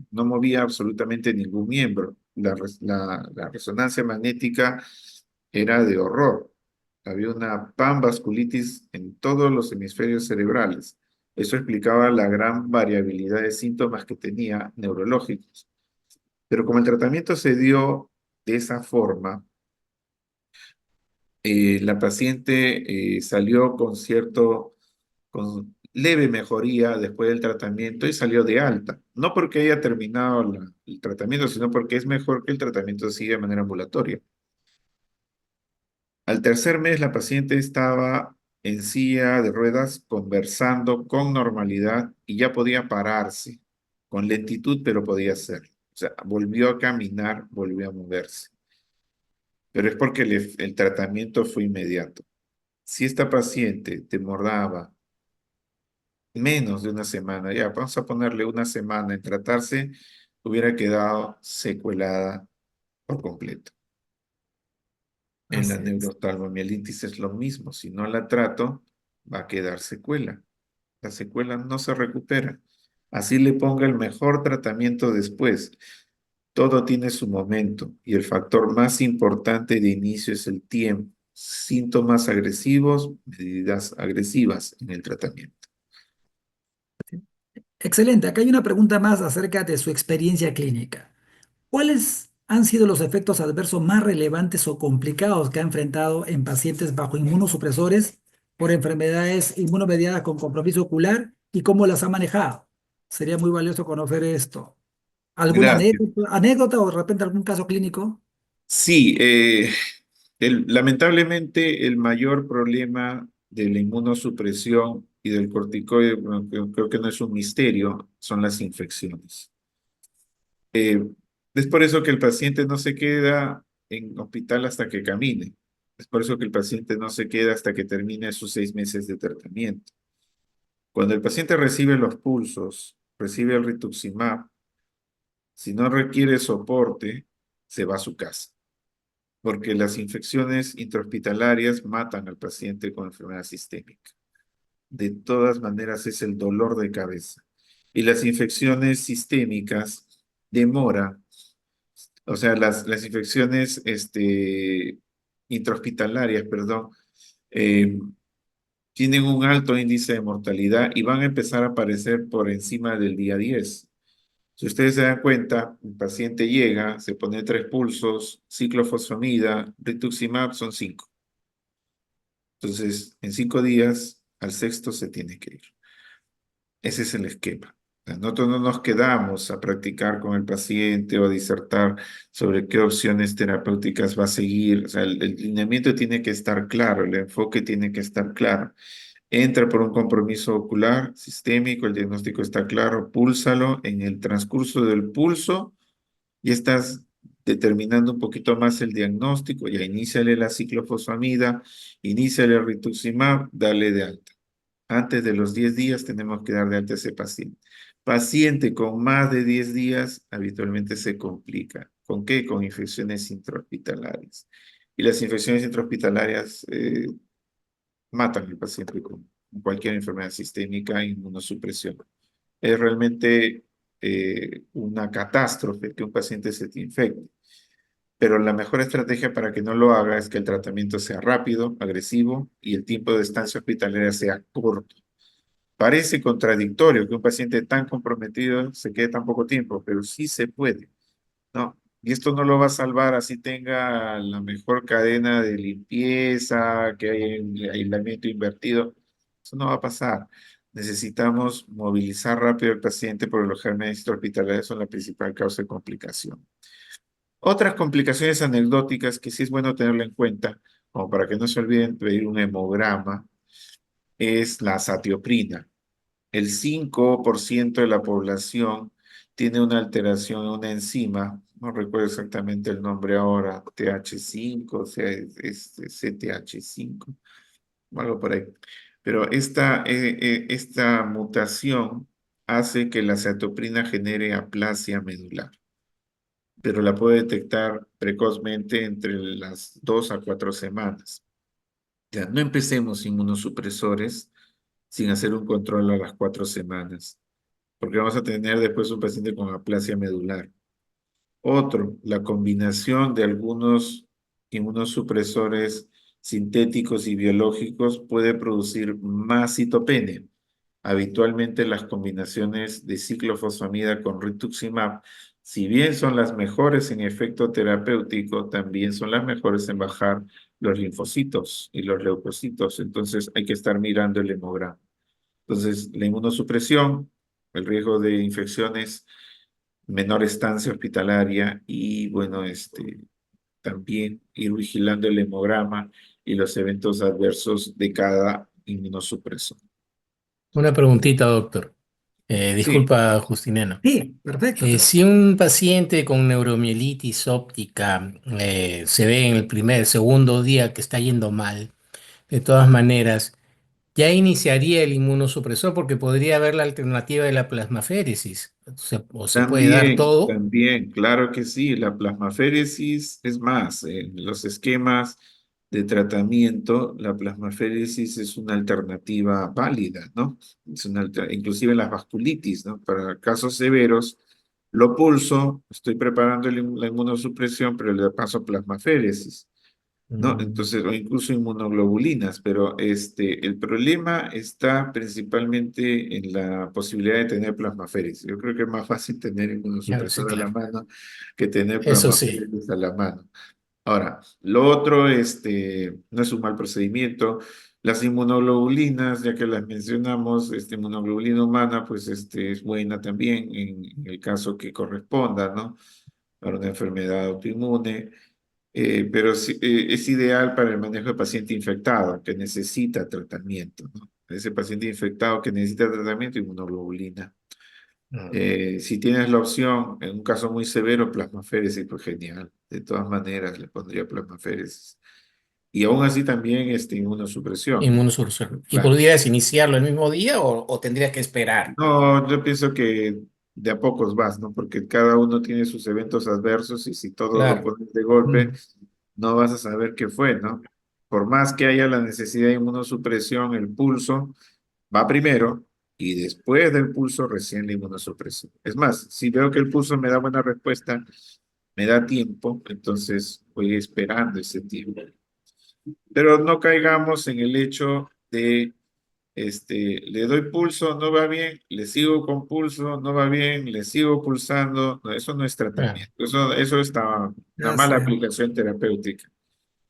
no movía absolutamente ningún miembro. La resonancia magnética era de horror. Había una panvasculitis en todos los hemisferios cerebrales. Eso explicaba la gran variabilidad de síntomas que tenía neurológicos. Pero como el tratamiento se dio de esa forma, la paciente salió con leve mejoría después del tratamiento y salió de alta. No porque haya terminado el tratamiento, sino porque es mejor que el tratamiento siga de manera ambulatoria. Al tercer mes, la paciente estaba en silla de ruedas conversando con normalidad y ya podía pararse, con lentitud, pero podía hacerlo. O sea, volvió a caminar, volvió a moverse. Pero es porque el tratamiento fue inmediato. Si esta paciente demoraba menos de una semana, ya vamos a ponerle una semana en tratarse, hubiera quedado secuelada por completo. En la Así es. neurooftalmomielitis es lo mismo. Si no la trato, va a quedar secuela. La secuela no se recupera. Así le ponga el mejor tratamiento después. Todo tiene su momento y el factor más importante de inicio es el tiempo. Síntomas agresivos, medidas agresivas en el tratamiento. Excelente. Acá hay una pregunta más acerca de su experiencia clínica. ¿Cuáles han sido los efectos adversos más relevantes o complicados que ha enfrentado en pacientes bajo inmunosupresores por enfermedades inmunomediadas con compromiso ocular y cómo las ha manejado? Sería muy valioso conocer esto. ¿Alguna Gracias. anécdota o de repente algún caso clínico? Sí, lamentablemente el mayor problema de la inmunosupresión y del corticoide, bueno, creo que no es un misterio, son las infecciones. Eh, es por eso que el paciente no se queda en hospital hasta que camine. Es por eso que el paciente no se queda hasta que termine sus 6 meses de tratamiento. Cuando el paciente recibe los pulsos, recibe el rituximab, si no requiere soporte, se va a su casa, porque las infecciones intrahospitalarias matan al paciente con enfermedad sistémica. De todas maneras es el dolor de cabeza. Y las infecciones sistémicas demora, o sea, las infecciones intrahospitalarias, perdón, eh, tienen un alto índice de mortalidad y van a empezar a aparecer por encima del día 10. Si ustedes se dan cuenta, el paciente llega, se pone 3 pulsos, ciclofosfamida, rituximab son 5. Entonces, en 5 días, al sexto se tiene que ir. Ese es el esquema. O sea, nosotros no nos quedamos a practicar con el paciente o a disertar sobre qué opciones terapéuticas va a seguir. O sea, el lineamiento tiene que estar claro, el enfoque tiene que estar claro. Entra por un compromiso ocular sistémico, el diagnóstico está claro, púlsalo. En el transcurso del pulso, y estás determinando un poquito más el diagnóstico, ya iníciale la ciclofosfamida, iníciale el rituximab, dale de alta. Antes de los 10 días tenemos que dar de alta a ese paciente. Paciente con más de 10 días habitualmente se complica. ¿Con qué? Con infecciones intrahospitalarias. Y las infecciones intrahospitalarias matan al paciente con cualquier enfermedad sistémica e inmunosupresión. Es realmente una catástrofe que un paciente se te infecte. Pero la mejor estrategia para que no lo haga es que el tratamiento sea rápido, agresivo y el tiempo de estancia hospitalaria sea corto. Parece contradictorio que un paciente tan comprometido se quede tan poco tiempo, pero sí se puede, ¿no? Y esto no lo va a salvar así tenga la mejor cadena de limpieza, que hay en aislamiento invertido. Eso no va a pasar. Necesitamos movilizar rápido al paciente porque los gérmenes hospitalarios son la principal causa de complicación. Otras complicaciones anecdóticas que sí es bueno tenerlo en cuenta, como para que no se olviden pedir un hemograma, es la satioprina. El 5% de la población tiene una alteración en una enzima, no recuerdo exactamente el nombre ahora, TH5, o sea, CTH5, o algo por ahí. Pero esta mutación hace que la cetoprina genere aplasia medular, pero la puede detectar precozmente entre las 2 a 4 semanas. Ya, no empecemos inmunosupresores sin hacer un control a las 4 semanas, porque vamos a tener después un paciente con aplasia medular. Otro, la combinación de algunos inmunosupresores sintéticos y biológicos puede producir más citopenia. Habitualmente las combinaciones de ciclofosfamida con rituximab, si bien son las mejores en efecto terapéutico, también son las mejores en bajar los linfocitos y los leucocitos. Entonces hay que estar mirando el hemograma. Entonces, la inmunosupresión, el riesgo de infecciones, menor estancia hospitalaria y, bueno, también ir vigilando el hemograma y los eventos adversos de cada inmunosupresor. Una preguntita, doctor. Sí, Disculpa, Justiniano. Sí, perfecto. Si un paciente con neuromielitis óptica se ve en el segundo día que está yendo mal, de todas maneras, ya iniciaría el inmunosupresor porque podría haber la alternativa de la plasmaféresis. O se puede dar todo. también, claro que sí, la plasmaféresis, es más, en los esquemas de tratamiento, la plasmaféresis es una alternativa válida, ¿no? Inclusive en las vasculitis, ¿no? Para casos severos, lo pulso, estoy preparando la inmunosupresión, pero le paso plasmaféresis. ¿No? Mm, Entonces, o incluso inmunoglobulinas, pero el problema está principalmente en la posibilidad de tener plasmaféresis. Yo creo que es más fácil tener claro, sí, inmunosupresor a la claro. mano que tener Eso sí. plasmaféresis a la mano. Ahora, lo otro, no es un mal procedimiento. Las inmunoglobulinas, ya que las mencionamos, inmunoglobulina humana, pues es buena también en el caso que corresponda, ¿no? Para una enfermedad autoinmune. Pero sí, es ideal para el manejo de paciente infectado que necesita tratamiento, ¿no? Ese paciente infectado que necesita tratamiento, inmunoglobulina. Mm. Si tienes la opción, en un caso muy severo, plasmaféresis, pues genial. De todas maneras, le pondría plasmaféresis. Y aún así también inmunosupresión. Inmunosupresor. ¿Y Claro. podrías iniciarlo el mismo día o tendrías que esperar? No, yo pienso que de a pocos vas, ¿no? Porque cada uno tiene sus eventos adversos y si todos lo Claro. pones de golpe, Mm. no vas a saber qué fue, ¿no? Por más que haya la necesidad de inmunosupresión, el pulso va primero y después del pulso recién la inmunosupresión. Es más, si veo que el pulso me da buena respuesta, me da tiempo, entonces voy esperando ese tiempo. Pero no caigamos en el hecho de le doy pulso, no va bien, le sigo con pulso, no va bien, le sigo pulsando. No, eso no es Claro. tratamiento, eso está una Ya mala sé. aplicación terapéutica.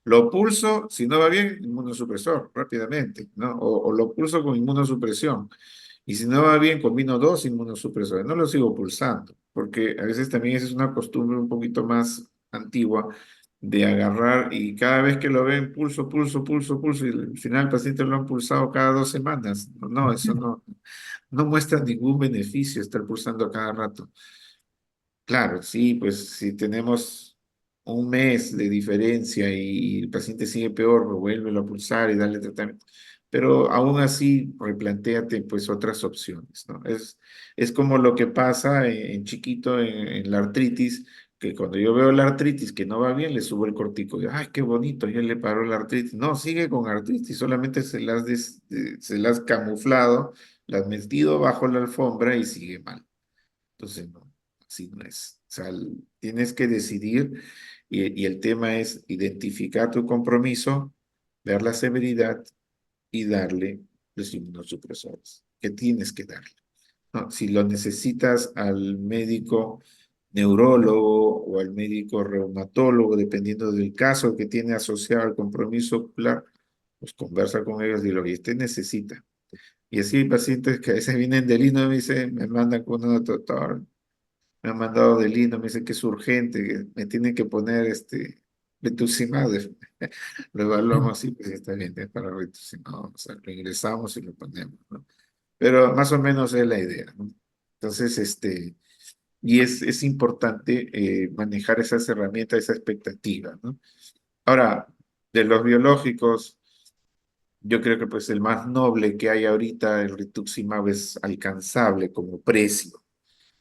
Lo pulso, si no va bien, inmunosupresor, rápidamente, ¿no? O lo pulso con inmunosupresión. Y si no va bien, combino dos inmunosupresores. No lo sigo pulsando, porque a veces también esa es una costumbre un poquito más antigua de agarrar y cada vez que lo ven, pulso, pulso, pulso, pulso, y al final el paciente lo han pulsado cada 2 semanas. No, no, eso no muestra ningún beneficio estar pulsando a cada rato. Claro, sí, pues si tenemos un mes de diferencia y el paciente sigue peor, vuélvelo a pulsar y darle tratamiento. Pero aún así, replantéate pues otras opciones, ¿no? Es como lo que pasa en chiquito en la artritis, que cuando yo veo la artritis que no va bien, le subo el corticoide. Ay, qué bonito, ya le paró la artritis. No, sigue con artritis, solamente se las has camuflado, las has metido bajo la alfombra y sigue mal. Entonces, no, así no es. O sea, tienes que decidir y el tema es identificar tu compromiso, ver la severidad y darle los inmunosupresores que tienes que darle. ¿No? Si lo necesitas al médico neurólogo o al médico reumatólogo, dependiendo del caso que tiene asociado al compromiso ocular, pues conversa con ellos y lo que usted necesita. Y así hay pacientes que a veces vienen del INO y me dicen, me mandan con un doctor, me han mandado del INO, me dicen que es urgente, que me tienen que poner rituximab. Lo evaluamos y pues está bien, es para rituximab, o sea, lo ingresamos y lo ponemos, ¿no? Pero más o menos es la idea, ¿no? Entonces, y es importante manejar esas herramientas, esa expectativa, ¿no? Ahora, de los biológicos, yo creo que pues el más noble que hay ahorita, el rituximab, es alcanzable como precio.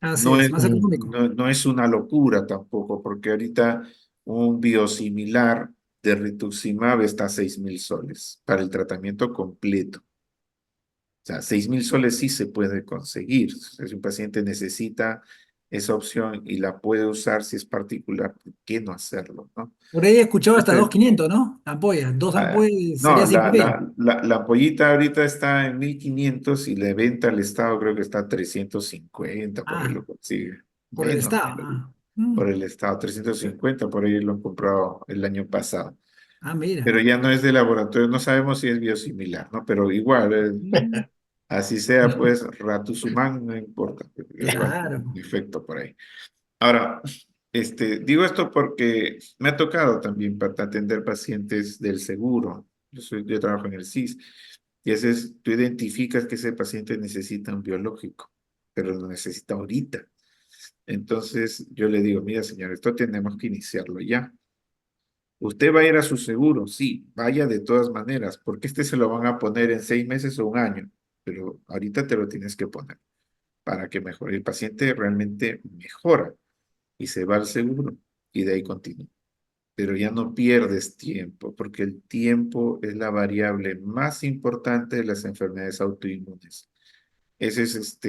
Así No es, es, más económico. no es una locura tampoco, porque ahorita un biosimilar de rituximab está a 6.000 soles para el tratamiento completo. O sea, 6.000 soles sí se puede conseguir. Si un paciente necesita esa opción y la puede usar si es particular, ¿por qué no hacerlo, no? Por ahí he escuchado hasta Entonces, 2.500, ¿no? Ampollas. Dos ampollas no, sería 5.000. la ampollita ahorita está en 1.500 y la venta al Estado creo que está a 350, por ahí Ah, lo consigue. por el Menos, Estado. Ah, mm. por el Estado, 350 por ahí lo han comprado el año pasado. Ah, mira. Pero ya no es de laboratorio, no sabemos si es biosimilar, ¿no? Pero igual, Mm. así sea, pues, Ratusumán, no importa, igual tiene Claro. un efecto por ahí. Ahora, digo esto porque me ha tocado también para atender pacientes del seguro. Yo trabajo en el CIS, y ese es, tú identificas que ese paciente necesita un biológico, pero lo necesita ahorita. Entonces, yo le digo, mira, señor, esto tenemos que iniciarlo ya. Usted va a ir a su seguro, sí, vaya de todas maneras, porque se lo van a poner en 6 meses o un año, pero ahorita te lo tienes que poner para que mejore. El paciente realmente mejora y se va al seguro y de ahí continúa. Pero ya no pierdes tiempo, porque el tiempo es la variable más importante de las enfermedades autoinmunes. Ese es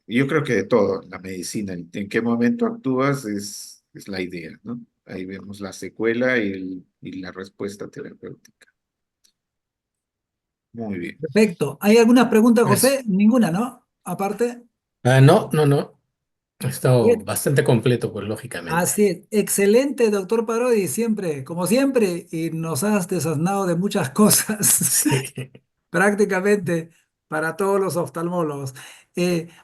yo creo que de todo, la medicina, en qué momento actúas es la idea, ¿no? Ahí vemos la secuela y la respuesta terapéutica. Muy bien. Perfecto. ¿Hay alguna pregunta, Eso. José? Ninguna, ¿no? Aparte. Ah, no, no, no. Ha estado Bien. bastante completo, pues lógicamente. Así es. Excelente, doctor Parodi, siempre, como siempre, y nos has desasnado de muchas cosas. Sí. Prácticamente para todos los oftalmólogos.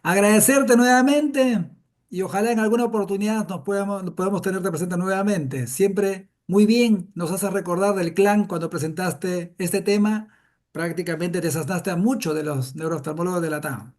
Agradecerte nuevamente y ojalá en alguna oportunidad podamos tenerte presente nuevamente. Siempre muy bien, nos hace recordar del clan cuando presentaste este tema. Prácticamente desasnaste a muchos de los neurooftalmólogos de la TAM.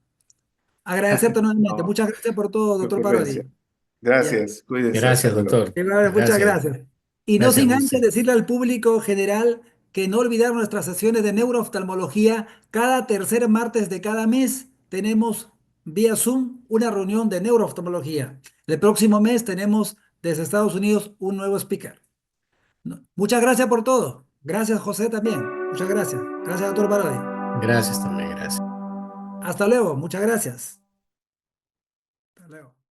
Agradecerte nuevamente. No, Muchas gracias por todo, qué doctor ocurrencia. Parodi. Ya. Gracias, cuídense, hasta Gracias, luego. doctor. Muchas Gracias. gracias. Y no Gracias, sin antes José. decirle al público general que no olvidar nuestras sesiones de neurooftalmología. Cada tercer martes de cada mes tenemos vía Zoom una reunión de neurooftalmología. El próximo mes tenemos desde Estados Unidos un nuevo speaker. Muchas gracias por todo. Gracias, José, también. Muchas gracias. Gracias, doctor Barodi. Gracias también, gracias. Hasta luego. Muchas gracias. Hasta luego.